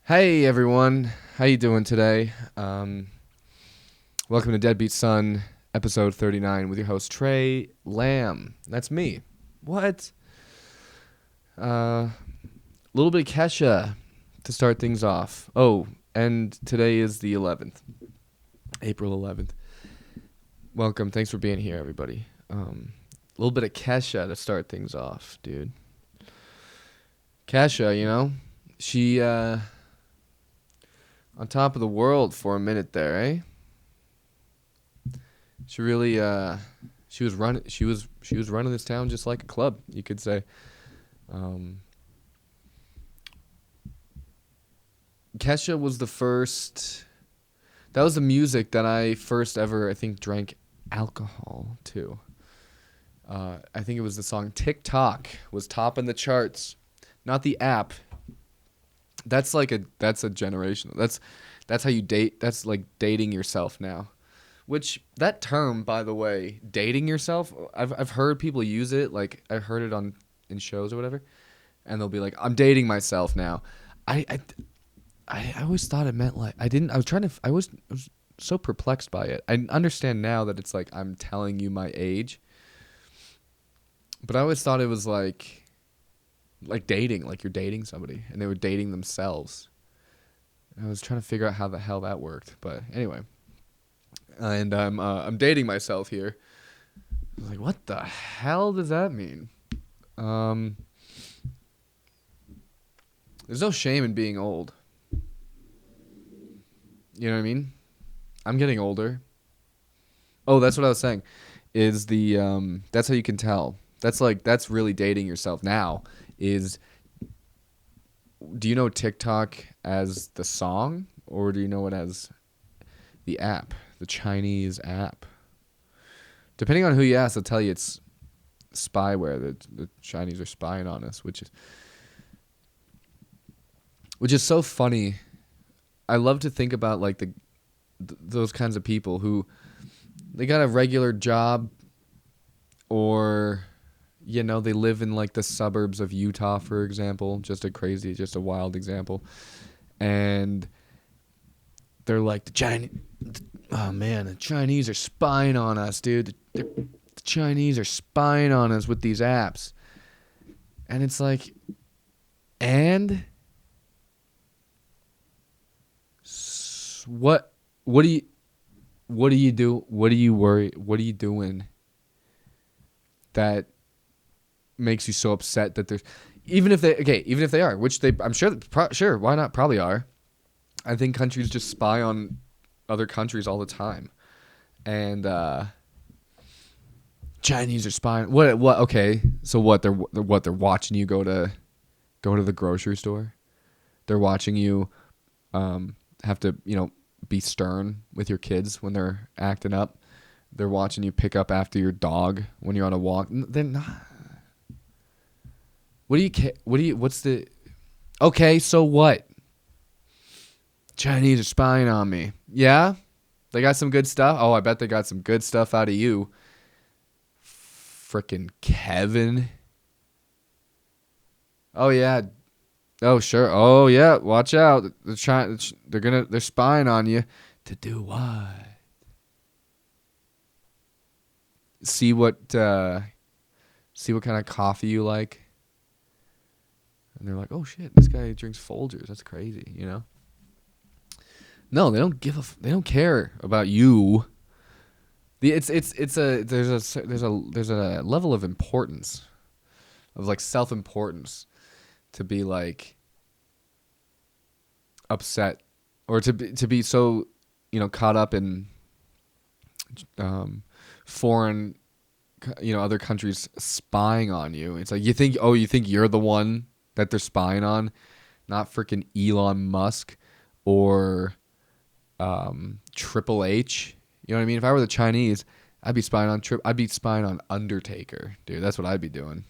Hey everyone, how you doing today? Welcome to Deadbeat Son, episode 39, with your host Tré Lamb. That's me. What? A little bit of Kesha to start things off. Oh, and today is the 11th, April 11th. Welcome, thanks for being here, everybody. A little bit of Kesha to start things off, dude. Kesha, she on top of the world for a minute there, eh? She really she was running this town just like a club, you could say. Kesha was the first. That was the music that I first ever, I think, drank alcohol to. I think it was the song "TikTok" was topping the charts, not the app. That's a generation. That's how you date. That's like dating yourself now. Which, that term, by the way, dating yourself, I've heard people use it. Like, I heard it in shows or whatever, and they'll be like, "I'm dating myself now." I I, I always thought it meant like I didn't. I was so perplexed by it. I understand now that it's like I'm telling you my age, but I always thought it was like dating, like you're dating somebody, and they were dating themselves. And I was trying to figure out how the hell that worked, but anyway. And I'm dating myself here. I was like, what the hell does that mean? There's no shame in being old. You know what I mean? I'm getting older. Oh, that's what I was saying. Is the that's how you can tell. That's really dating yourself now. Do you know TikTok as the song, or do you know it as the app, the Chinese app? Depending on who you ask, they'll tell you it's spyware. The Chinese are spying on us, which is so funny. I love to think about like those kinds of people who they got a regular job, or they live in like the suburbs of Utah, for example. Just a wild example, and they're like oh man, the Chinese are spying on us, dude. The Chinese are spying on us with these apps, and it's like, and what do you do? What do you worry? What are you doing that makes you so upset that there's even if they are, which I'm sure why not, probably are. I think countries just spy on other countries all the time, and Chinese are spying. What? Okay, so they're watching you go to the grocery store. They're watching you have to be stern with your kids when they're acting up. They're watching you pick up after your dog when you're on a walk. They're not. What do you? What's the? Okay, so what? Chinese are spying on me. Yeah, they got some good stuff. Oh, I bet they got some good stuff out of you. Frickin' Kevin. Oh yeah. Oh sure. Oh yeah. Watch out. They're spying on you. To do what? See what kind of coffee you like. And they're like, oh shit, this guy drinks Folgers. That's crazy, No, they don't care about you. There's a level of importance, of like self-importance, to be like upset, or to be so caught up in foreign, other countries spying on you. It's like you think you're the one that they're spying on, not freaking Elon Musk or Triple H. You know what I mean? If I were the Chinese, I'd be spying on Undertaker, dude. That's what I'd be doing.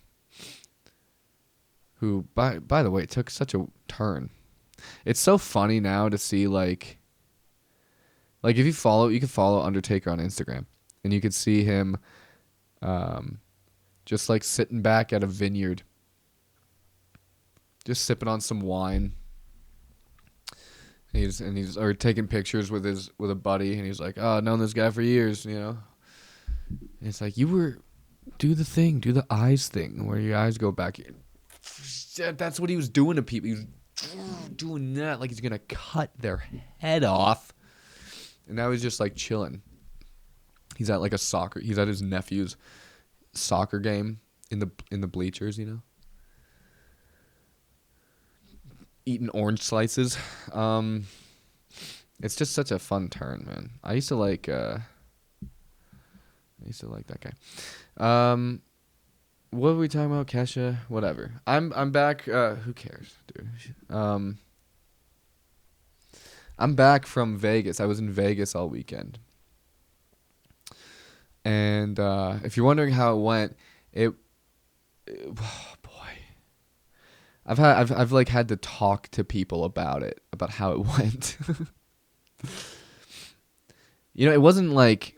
Who, by the way, took such a turn. It's so funny now to see like if you can follow Undertaker on Instagram, and you could see him just like sitting back at a vineyard, just sipping on some wine, He's or taking pictures with a buddy, and he's like, "Oh, I've known this guy for years," you know. And it's like, do the thing, do the eyes thing, where your eyes go back. That's what he was doing to people. He was doing that like he's gonna cut their head off, and now he's just like chilling. He's at like he's at his nephew's soccer game in the bleachers, you know, eating orange slices. It's just such a fun turn, man. I used to like that guy. What were we talking about? Kesha? Whatever. I'm back. Who cares, dude? I'm back from Vegas. I was in Vegas all weekend. And if you're wondering how it went, oh boy. I've like had to talk to people about how it went. You know, it wasn't like,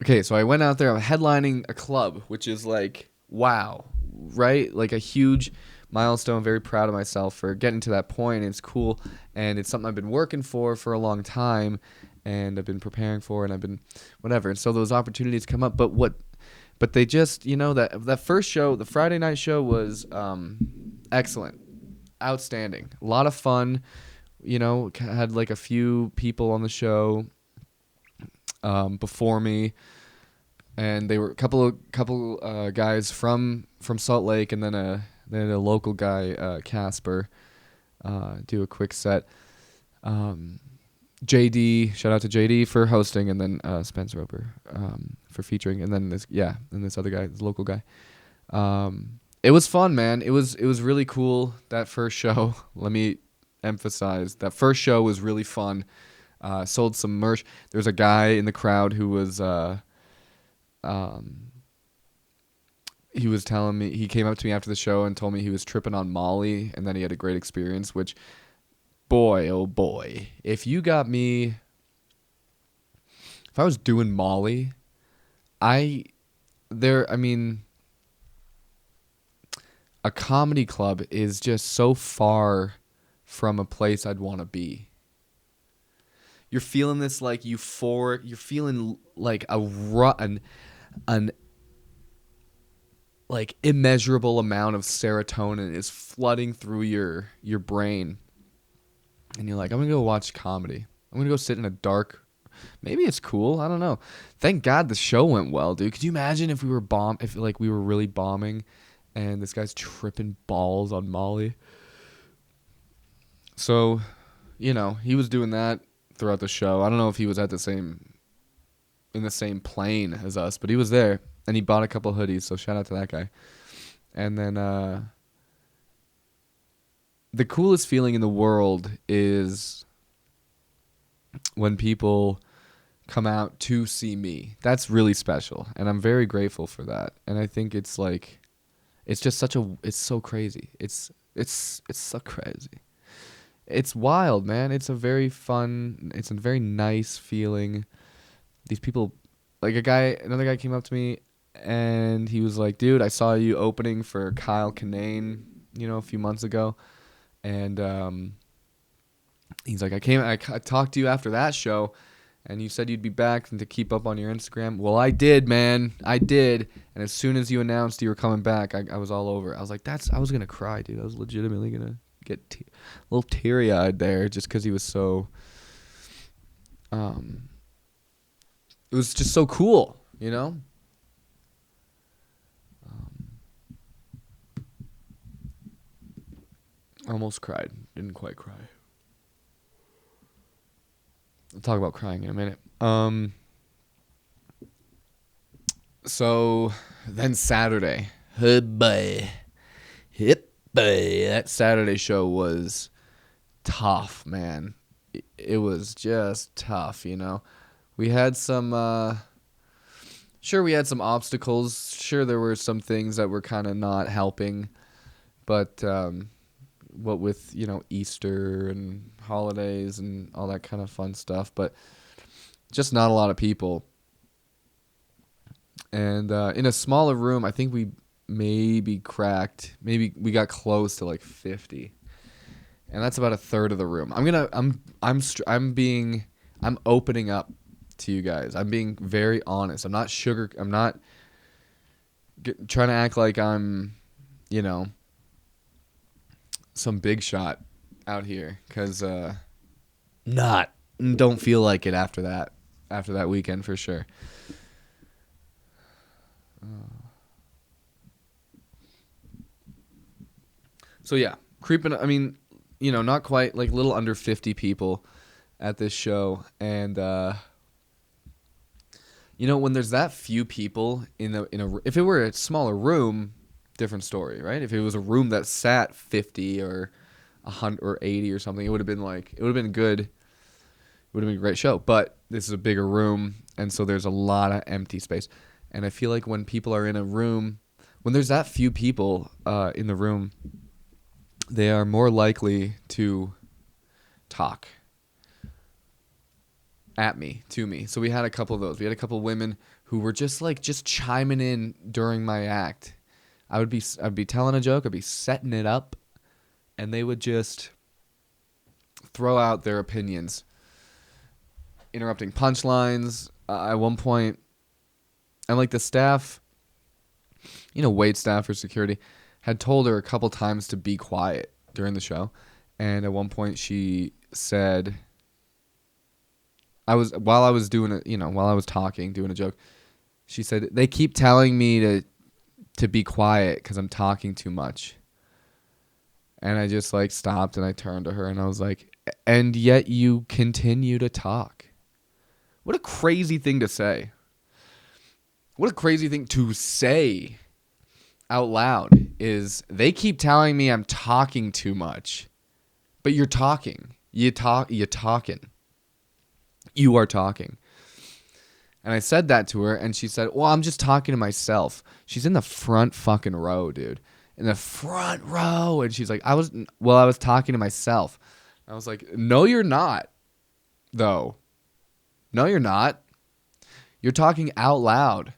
okay, so I went out there, I'm headlining a club, which is like, wow, right? Like a huge milestone. Very proud of myself for getting to that point. It's cool, and it's something I've been working for a long time, and I've been preparing for, and I've been whatever. And so those opportunities come up, but they just, you know, that first show, the Friday night show was excellent, outstanding, a lot of fun. You know, had like a few people on the show before me, and they were a couple guys from Salt Lake, and then a local guy, Casper, do a quick set. JD, shout out to JD for hosting, and then Spencer Roper for featuring, and then this other guy, this local guy. It was fun, man. It was really cool, that first show. Let me emphasize, that first show was really fun. Sold some merch. There's a guy in the crowd who was he was telling me, he came up to me after the show and told me he was tripping on Molly, and then he had a great experience, which, boy, oh boy, if I was doing Molly, a comedy club is just so far from a place I'd want to be. You're feeling this like euphoric, you're feeling like an like immeasurable amount of serotonin is flooding through your brain. And you're like, I'm going to go watch comedy. I'm going to go sit in a dark, maybe it's cool, I don't know. Thank God the show went well, dude. Could you imagine if we were really bombing and this guy's tripping balls on Molly? So, you know, he was doing that throughout the show. I don't know if he was in the same plane as us, but he was there, and he bought a couple hoodies, so shout out to that guy. And then the coolest feeling in the world is when people come out to see me. That's really special, and I'm very grateful for that. And I think it's like, it's just it's so crazy. It's so crazy. It's wild, man. It's a very nice feeling. These people, like another guy came up to me, and he was like, dude, I saw you opening for Kyle Kinane, you know, a few months ago. And he's like, I talked to you after that show, and you said you'd be back and to keep up on your Instagram. Well, I did, man. I did. And as soon as you announced you were coming back, I was all over. I was like, I was going to cry, dude. I was legitimately going to get a little teary-eyed there, just because he was so, it was just so cool, you know? Almost cried. Didn't quite cry. I'll talk about crying in a minute. So then Saturday. That Saturday show was tough, man. It was just tough, you know. We had some obstacles. Sure, there were some things that were kind of not helping, but what with, you know, Easter and holidays and all that kind of fun stuff, but just not a lot of people. And in a smaller room, I think we got close to like 50. and that's about a third of the room. I'm opening up to you guys. I'm being very honest. I'm not trying to act like I'm, you know, some big shot out here, because don't feel like it after that weekend for sure. So yeah, creeping. I mean, not quite, like, little under 50 people at this show, and when there's that few people if it were a smaller room, different story, right? If it was a room that sat 50 or 100 or 80 or something, it would have been good. It would have been a great show. But this is a bigger room, and so there's a lot of empty space. And I feel like when people are in a room, when there's that few people in the room, they are more likely to talk to me. So we had a couple of those. We had a couple of women who were just chiming in during my act. I'd be telling a joke, I'd be setting it up, and they would just throw out their opinions, interrupting punchlines. At one point, and like the staff, wait staff or security, had told her a couple times to be quiet during the show. And at one point she said, while I was talking, doing a joke, she said, "They keep telling me to be quiet because I'm talking too much." And I just stopped and I turned to her and I was like, "And yet you continue to talk." What a crazy thing to say. What a crazy thing to say out loud is, they keep telling me I'm talking too much. But you're talking. You're talking. You are talking. And I said that to her, and she said, "Well, I'm just talking to myself." She's in the front fucking row, dude. In the front row. And she's like, I was talking to myself. I was like, "No, you're not, though. No, you're not. You're talking out loud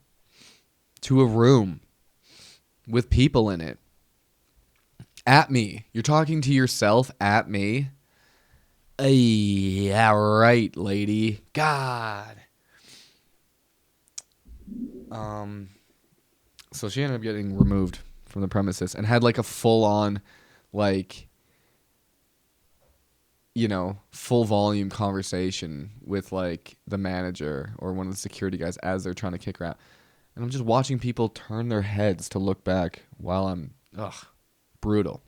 to a room with people in it. At me. You're talking to yourself at me." Yeah, right, lady. God. So she ended up getting removed from the premises and had a full-on, full volume conversation with the manager or one of the security guys as they're trying to kick her out. And I'm just watching people turn their heads to look back while I'm, brutal.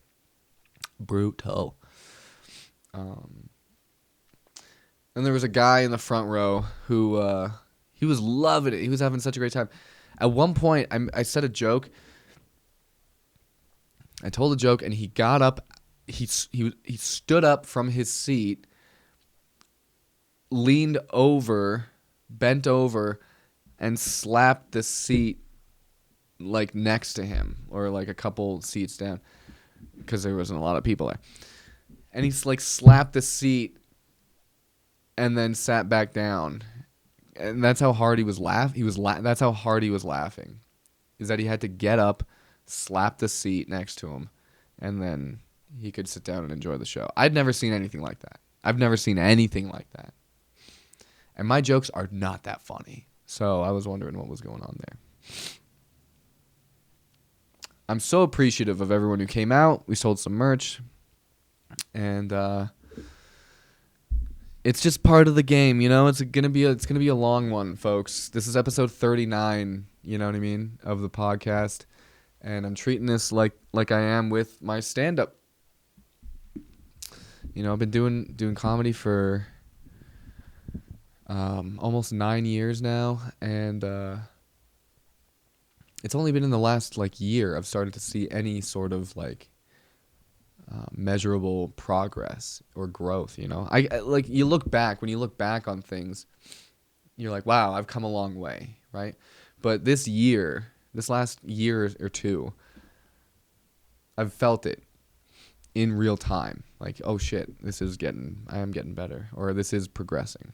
And there was a guy in the front row who, he was loving it. He was having such a great time. At one point, I said a joke. I told a joke, and he got up. He stood up from his seat, leaned over, bent over, and slapped the seat next to him, or a couple seats down, because there wasn't a lot of people there. And he slapped the seat and then sat back down. And that's how hard he was laughing. That's how hard he was laughing, is that he had to get up, slap the seat next to him, and then he could sit down and enjoy the show. I'd never seen anything like that. I've never seen anything like that. And my jokes are not that funny. So I was wondering what was going on there. I'm so appreciative of everyone who came out. We sold some merch. And it's just part of the game, It's gonna be a long one, folks. This is episode 39, you know what I mean, of the podcast, and I'm treating this like I am with my stand-up. I've been doing comedy for almost 9 years now, and it's only been in the last year I've started to see any sort of measurable progress or growth. I you look back, when you look back on things, you're like, wow, I've come a long way, right? But this last year or two, I've felt it in real time. Oh shit, I am getting better, or this is progressing,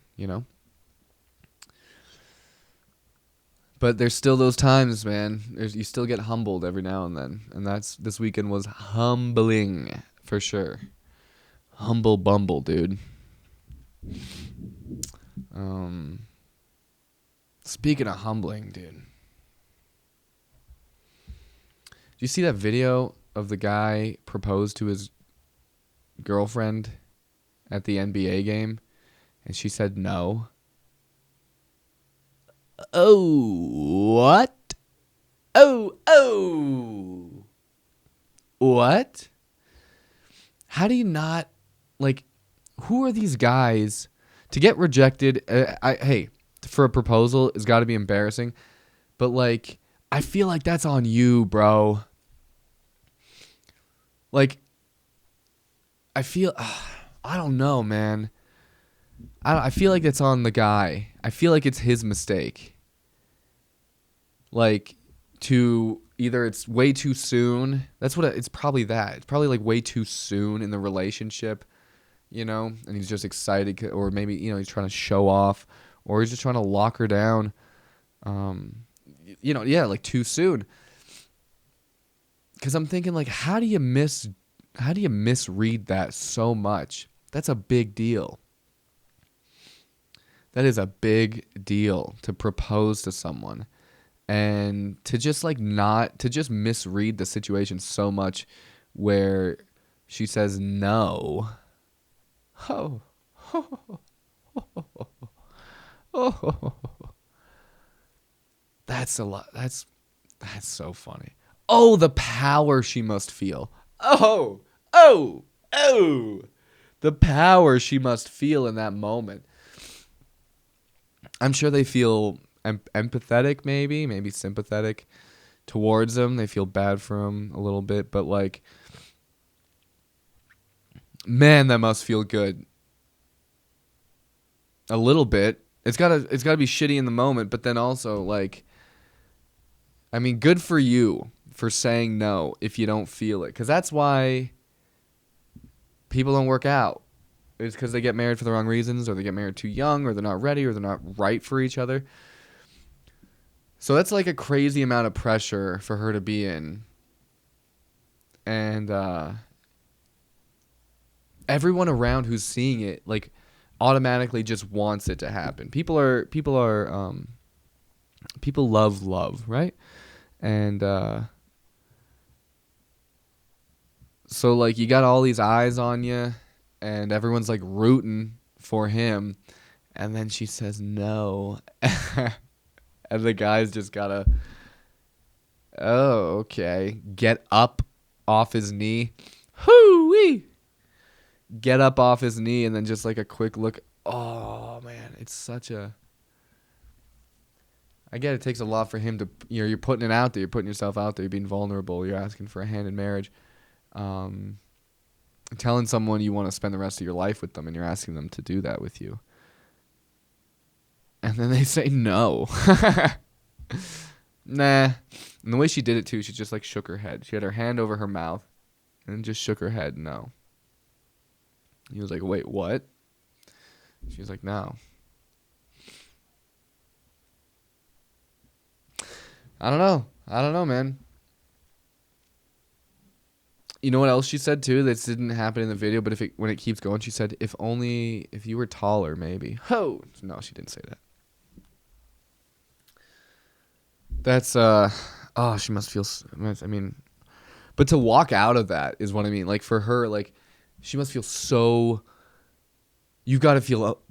But there's still those times, man. You still get humbled every now and then. And this weekend was humbling, for sure. Humble Bumble, dude. Speaking of humbling, dude. Do you see that video of the guy proposed to his girlfriend at the NBA game and she said no? Oh, what? Oh. What? How do you not, like, who are these guys to get rejected? Hey, for a proposal, it's got to be embarrassing. But, like, I feel like that's on you, bro. Like, I feel, I don't know, man. I feel like it's on the guy. I feel like it's his mistake. Like, to either it's way too soon. That's what it's probably that. It's probably like way too soon in the relationship, you know, and he's just excited, or maybe, you know, he's trying to show off, or he's just trying to lock her down. You know, yeah, like too soon. Because I'm thinking, like, how do you misread that so much? That's a big deal. That is a big deal to propose to someone. And to just to just misread the situation so much where she says no. Oh. That's a lot. That's so funny. Oh, the power she must feel. Oh. The power she must feel in that moment. I'm sure they feel empathetic, maybe sympathetic towards him. They feel bad for him a little bit, but like, man, that must feel good. A little bit. It's gotta be shitty in the moment, but then also, like, I mean, good for you for saying no if you don't feel it, because that's why people don't work out. It's because they get married for the wrong reasons, or they get married too young, or they're not ready, or they're not right for each other. So that's like a crazy amount of pressure for her to be in. And everyone around who's seeing it, like, automatically just wants it to happen. People love love, right? And so, like, you got all these eyes on you, and everyone's like rooting for him, and then she says no. And the guy's just gotta, oh, okay, get up off his knee. Hoo-wee! Get up off his knee, and then just like a quick look. Oh, man, it's such a... I get it takes a lot for him to, you know, you're putting it out there. You're putting yourself out there. You're being vulnerable. You're asking for a hand in marriage. Telling someone you want to spend the rest of your life with them, and you're asking them to do that with you. And then they say no. Nah. And the way she did it, too, she just, like, shook her head. She had her hand over her mouth and just shook her head no. He was like, wait, what? She was like, no. I don't know, man. You know what else she said, too? This didn't happen in the video, but when it keeps going, she said, if you were taller, maybe. Ho! No, she didn't say that. That's, she must feel, I mean, but to walk out of that is what I mean. Like, for her, like, she must feel so, you got to feel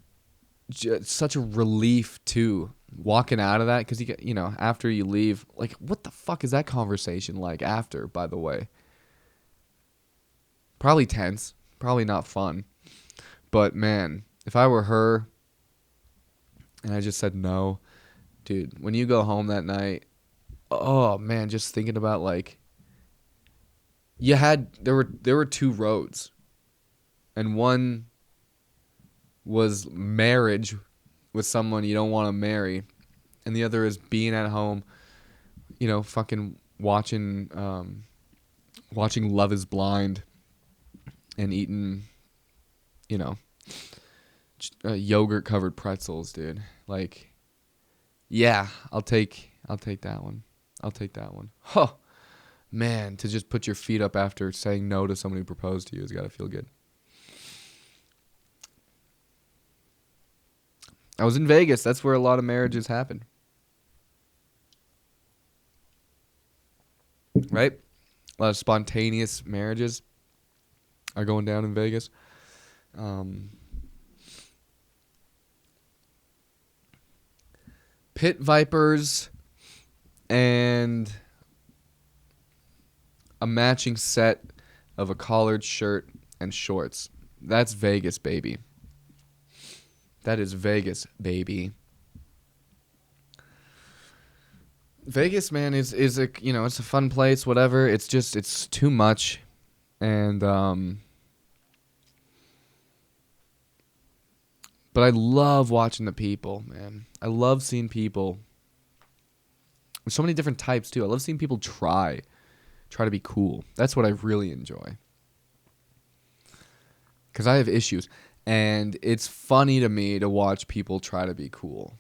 such a relief, too, walking out of that. Because, you know, after you leave, like, what the fuck is that conversation like after, by the way? Probably tense. Probably not fun. But, man, if I were her and I just said no, dude, when you go home that night, oh, man, just thinking about, like, there were two roads. And one was marriage with someone you don't want to marry. And the other is being at home, you know, fucking watching Love is Blind and eating, you know, yogurt covered pretzels, dude. Like, yeah, I'll take that one. I'll take that one. Huh. Man, to just put your feet up after saying no to someone who proposed to you has got to feel good. I was in Vegas. That's where a lot of marriages happen. Right? A lot of spontaneous marriages are going down in Vegas. Pit vipers and a matching set of a collared shirt and shorts. That's Vegas, baby. That is Vegas, baby. Vegas, man, is a, you know, it's a fun place, whatever. It's just, it's too much. And but I love watching the people, man. I love seeing people. There's so many different types too. I love seeing people try to be cool. That's what I really enjoy. Cuz I have issues, and it's funny to me to watch people try to be cool.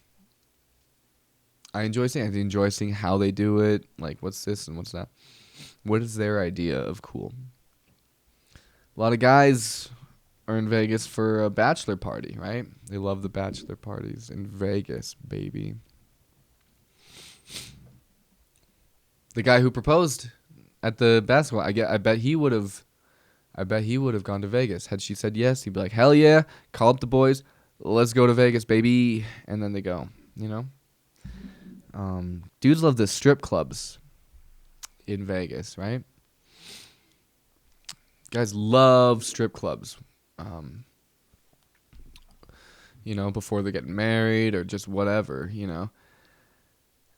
I enjoy seeing how they do it, like what's this and what's that. What is their idea of cool? A lot of guys are in Vegas for a bachelor party, right? They love the bachelor parties in Vegas, baby. The guy who proposed at the basketball, I bet he would have gone to Vegas. Had she said yes, he'd be like, "Hell yeah, call up the boys. Let's go to Vegas, baby." And then they go, you know? Dudes love the strip clubs in Vegas, right? Guys love strip clubs. You know, before they get married or just whatever, you know.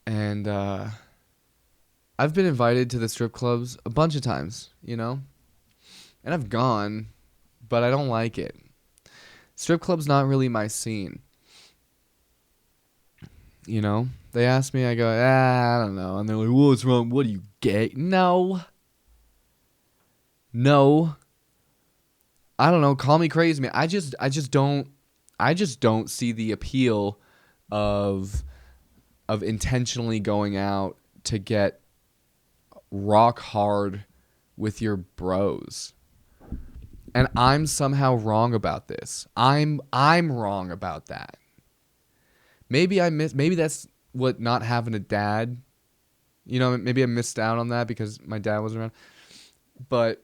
And I've been invited to the strip clubs a bunch of times, you know. And I've gone, but I don't like it. Strip club's not really my scene. You know? They ask me, I go, I don't know. And they're like, what's wrong? What are you, gay? No. I don't know. Call me crazy, man. I just don't see the appeal of intentionally going out to get rock hard with your bros. And I'm somehow wrong about this. I'm wrong about that. Maybe that's what not having a dad. You know, maybe I missed out on that because my dad wasn't around. But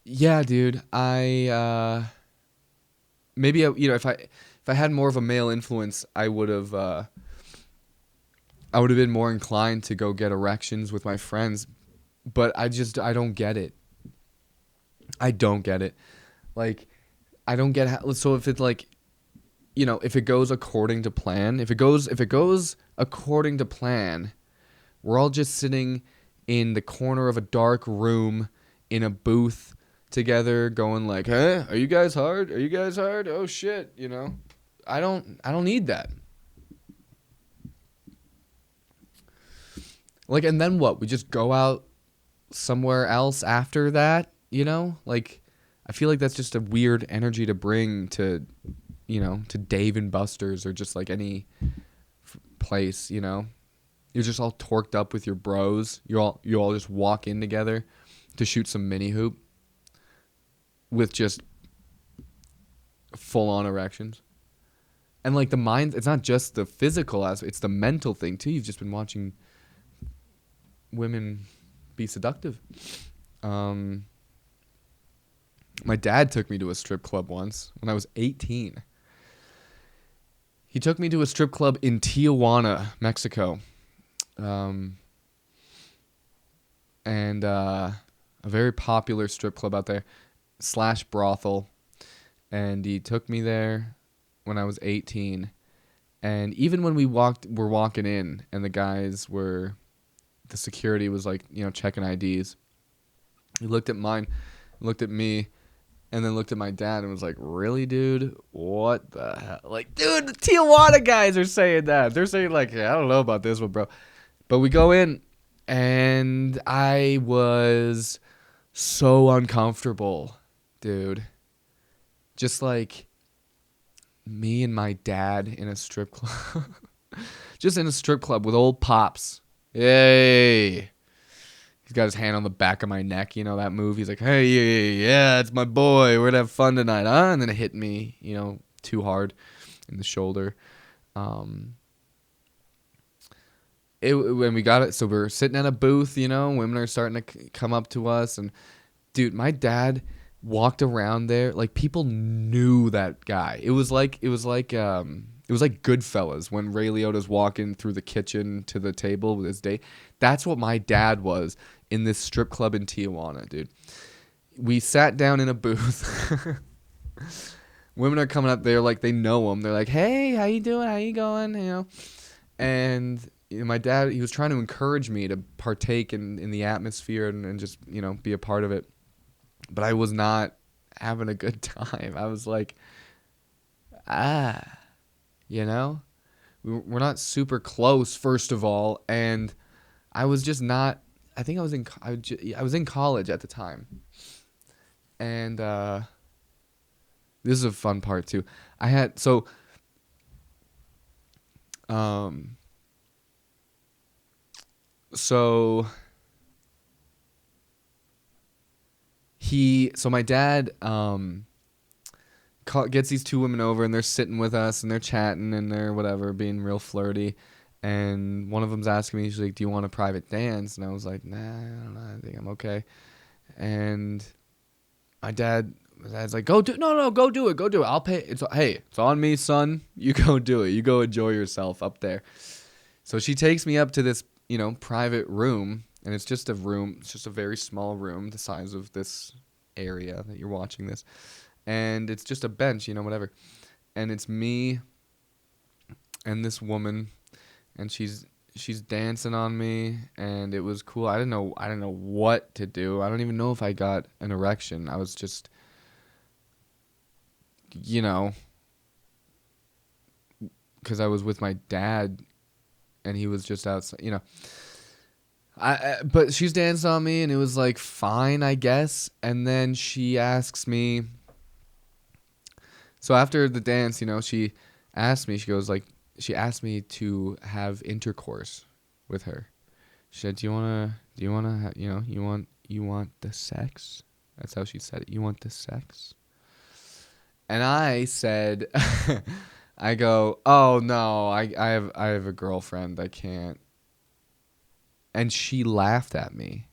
yeah, dude, if I had more of a male influence, I would have been more inclined to go get erections with my friends. But I don't get it. I don't get it. Like, I don't get how, so if it's like, you know, if it goes according to plan, if it goes according to plan, we're all just sitting in the corner of a dark room in a booth together going like, "Hey, are you guys hard? Are you guys hard? Oh shit," you know? I don't need that. Like, and then what? We just go out somewhere else after that, you know? Like, I feel like that's just a weird energy to bring to, you know, to Dave and Buster's or just like any place, you know? You're just all torqued up with your bros. You all just walk in together to shoot some mini hoop with just full on erections. And like the mind, it's not just the physical aspect, it's the mental thing too. You've just been watching women be seductive. My dad took me to a strip club once when I was 18. He took me to a strip club in Tijuana, Mexico. And a very popular strip club out there / brothel. And he took me there when I was 18. And even when we're walking in and the security was like, you know, checking IDs. He looked at mine, looked at me, and then looked at my dad and was like, "Really, dude? What the hell?" Like, dude, the Tijuana guys are saying that. They're saying like, "Yeah, I don't know about this one, bro." But we go in, and I was so uncomfortable, dude. Just like me and my dad in a strip club. Just in a strip club with old pops. Yay. He's got his hand on the back of my neck, you know that move. He's like, "Hey, yeah, it's my boy. We're gonna have fun tonight, huh?" And then it hit me, you know, too hard in the shoulder. When we got it, so we're sitting at a booth, women are starting to come up to us, and dude, my dad walked around there like people knew that guy. It was like Goodfellas when Ray Liotta's walking through the kitchen to the table with his date. That's what my dad was in this strip club in Tijuana, dude. We sat down in a booth. Women are coming up there like they know him. They're like, "Hey, how you doing? How you going?" And my dad, he was trying to encourage me to partake in the atmosphere and just, be a part of it. But I was not having a good time. I was like, we're not super close, first of all. And I was just not, I think I was in college at the time. And this is a fun part too. So my dad gets these two women over, and they're sitting with us, and they're chatting, and they're whatever, being real flirty. And one of them's asking me, she's like, "Do you want a private dance?" And I was like, "Nah, I don't know. I think I'm okay." And my dad's like, "Go do it. I'll pay. It's on me, son. You go do it. You go enjoy yourself up there." So she takes me up to this, private room, and it's just a room. It's just a very small room, the size of this area that you're watching this. And it's just a bench, whatever. And it's me and this woman, and she's dancing on me, and it was cool. I didn't know what to do. I don't even know if I got an erection. I was just, because I was with my dad, and he was just outside, but she's dancing on me, and it was like fine, I guess. And then she asks me. So after the dance, she asked me. She asked me to have intercourse with her. She said, "Do you want you want the sex?" That's how she said it. "You want the sex?" And I said, I go, "Oh no, I have a girlfriend. I can't." And she laughed at me.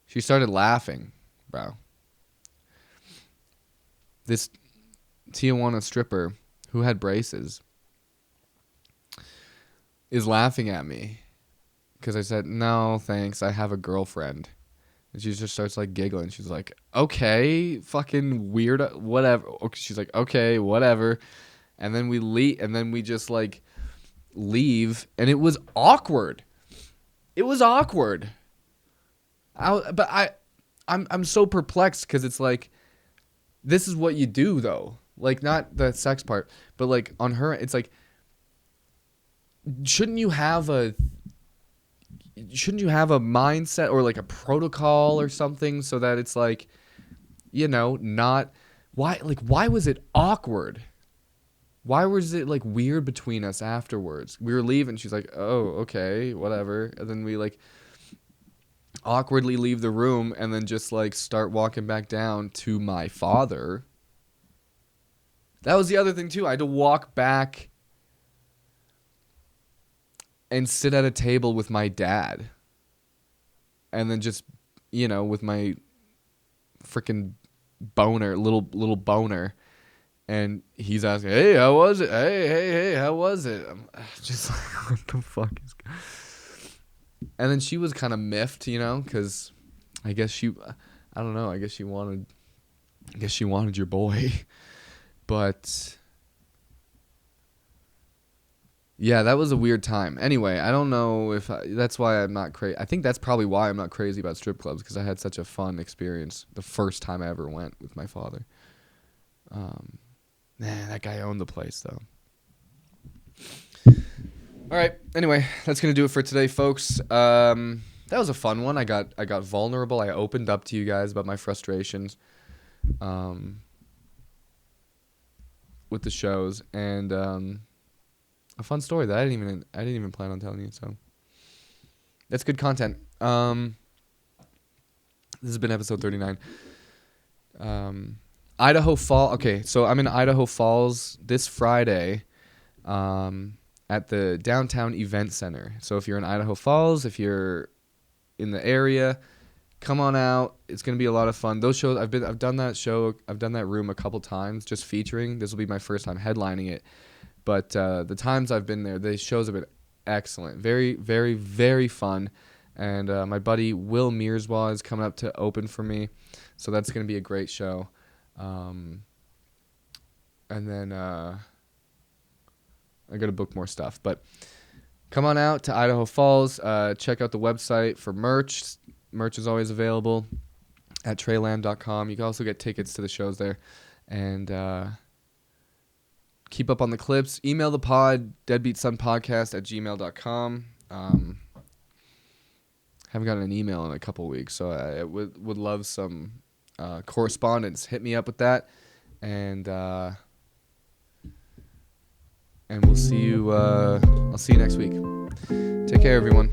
She started laughing, bro. This Tijuana stripper who had braces is laughing at me because I said, "No, thanks. I have a girlfriend." And she just starts like giggling. She's like, "Okay, fucking weird, whatever." She's like, "Okay, whatever." And then we leave, and then we just like leave, and it was awkward. It was awkward. I'm so perplexed because it's like, this is what you do though. Like, not the sex part, but like on her, it's like, shouldn't you have a mindset or like a protocol or something so that it's like, not why was it awkward? Why was it like weird between us afterwards? We were leaving. She's like, "Oh, okay, whatever." And then we like awkwardly leave the room and then just like start walking back down to my father. That was the other thing too. I had to walk back and sit at a table with my dad. And then just, with my freaking boner, little boner. And he's asking, "Hey, how was it? Hey, how was it?" I'm just like, what the fuck is... And then she was kind of miffed, because I guess I don't know, I guess she wanted your boy. But yeah, that was a weird time. Anyway, I don't know if that's why I'm not crazy. I think that's probably why I'm not crazy about strip clubs, because I had such a fun experience the first time I ever went with my father. Man, that guy owned the place, though. All right. Anyway, that's gonna do it for today, folks. That was a fun one. I got vulnerable. I opened up to you guys about my frustrations, with the shows, and a fun story that I didn't even plan on telling you. So that's good content. This has been episode 39. Idaho Fall. Okay, so I'm in Idaho Falls this Friday, at the downtown event center. So if you're in Idaho Falls, if you're in the area, come on out. It's gonna be a lot of fun. Those shows I've done that show. I've done that room a couple times, just featuring. This will be my first time headlining it. But the times I've been there, the shows have been excellent. Very, very, very fun. And my buddy Will Mearswa is coming up to open for me, so that's gonna be a great show. And then I got to book more stuff. But come on out to Idaho Falls. Check out the website for merch. Merch is always available at TréLamb.com. You can also get tickets to the shows there. And keep up on the clips. Email the pod, deadbeatsonpodcast@gmail.com. Haven't gotten an email in a couple weeks, so I would love some correspondence. Hit me up with that. And we'll see you. I'll see you next week. Take care, everyone.